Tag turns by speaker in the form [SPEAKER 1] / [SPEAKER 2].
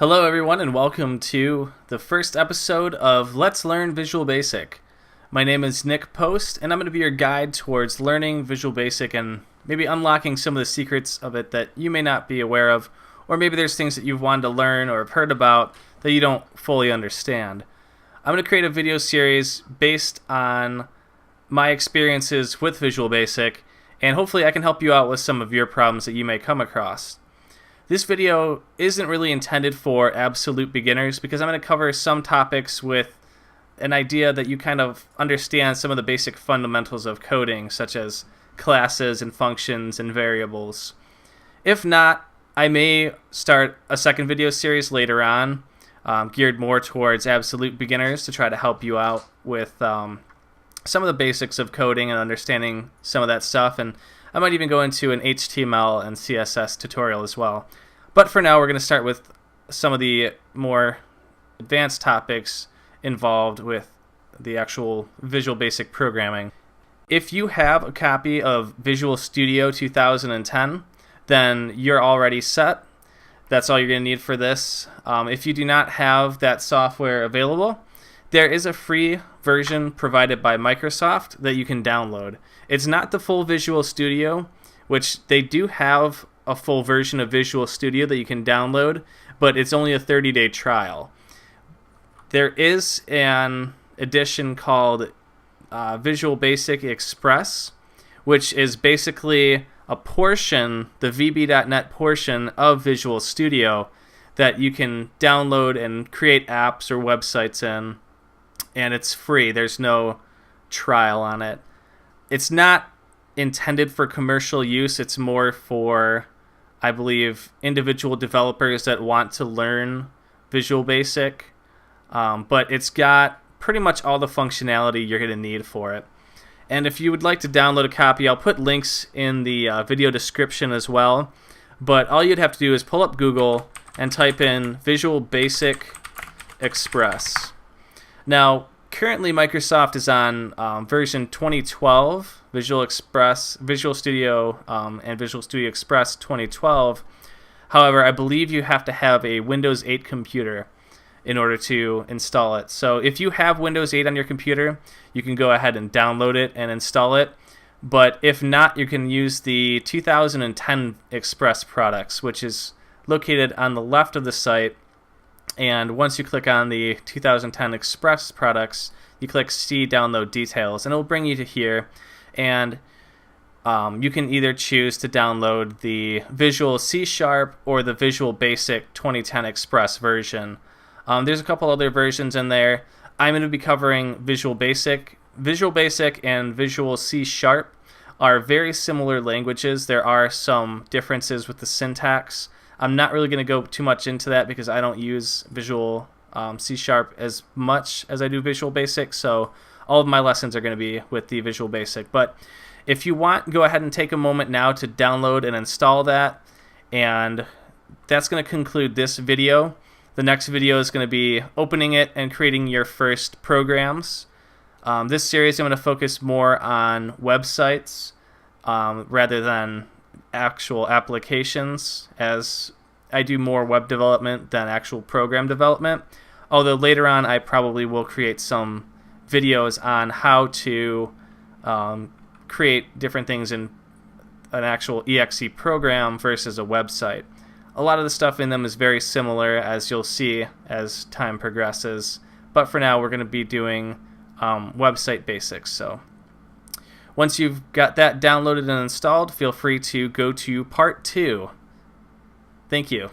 [SPEAKER 1] Hello everyone and welcome to the first episode of Let's Learn Visual Basic. My name is Nick Post and I'm going to be your guide towards learning Visual Basic and maybe unlocking some of the secrets of it that you may not be aware of, or maybe there's things that you've wanted to learn or have heard about that you don't fully understand. I'm going to create a video series based on my experiences with Visual Basic, and hopefully I can help you out with some of your problems that you may come across. This video isn't really intended for absolute beginners because I'm going to cover some topics with an idea that you kind of understand some of the basic fundamentals of coding, such as classes and functions and variables. If not, I may start a second video series later on, geared more towards absolute beginners to try to help you out with some of the basics of coding and understanding some of that stuff, and I might even go into an HTML and CSS tutorial as well. But for now, we're going to start with some of the more advanced topics involved with the actual Visual Basic programming. If you have a copy of Visual Studio 2010, then you're already set. That's all you're going to need for this. If you do not have that software available, there is a free version provided by Microsoft that you can download. It's not the full Visual Studio, which they do have a full version of Visual Studio that you can download, but it's only a 30-day trial. There is an edition called Visual Basic Express, which is basically a portion, the VB.NET portion of Visual Studio that you can download and create apps or websites in, and it's free. There's no trial on it. It's not intended for commercial use. It's more for, I believe, individual developers that want to learn Visual Basic, but it's got pretty much all the functionality you're going to need for it. And if you would like to download a copy, I'll put links in the video description as well, but all you'd have to do is pull up Google and type in Visual Basic Express. Now, currently Microsoft is on version 2012, Visual Studio and Visual Studio Express 2012. However, I believe you have to have a Windows 8 computer in order to install it. So if you have Windows 8 on your computer, you can go ahead and download it and install it. But if not, you can use the 2010 Express products, which is located on the left of the site. And once you click on the 2010 Express products, you click See Download Details, and it will bring you to here. And you can either choose to download the Visual C# or the Visual Basic 2010 Express version. There's a couple other versions in there. I'm going to be covering Visual Basic. Visual Basic and Visual C# are very similar languages. There are some differences with the syntax. I'm not really going to go too much into that because I don't use Visual C# as much as I do Visual Basic, so all of my lessons are going to be with the Visual Basic. But if you want, go ahead and take a moment now to download and install that, and that's going to conclude this video. The next video is going to be opening it and creating your first programs. This series I'm going to focus more on websites rather than actual applications, as I do more web development than actual program development. Although later on I probably will create some videos on how to create different things in an actual exe program versus a website. A lot of the stuff in them is very similar, as you'll see as time progresses, but for now we're going to be doing website basics. So once you've got that downloaded and installed, feel free to go to part 2. Thank you.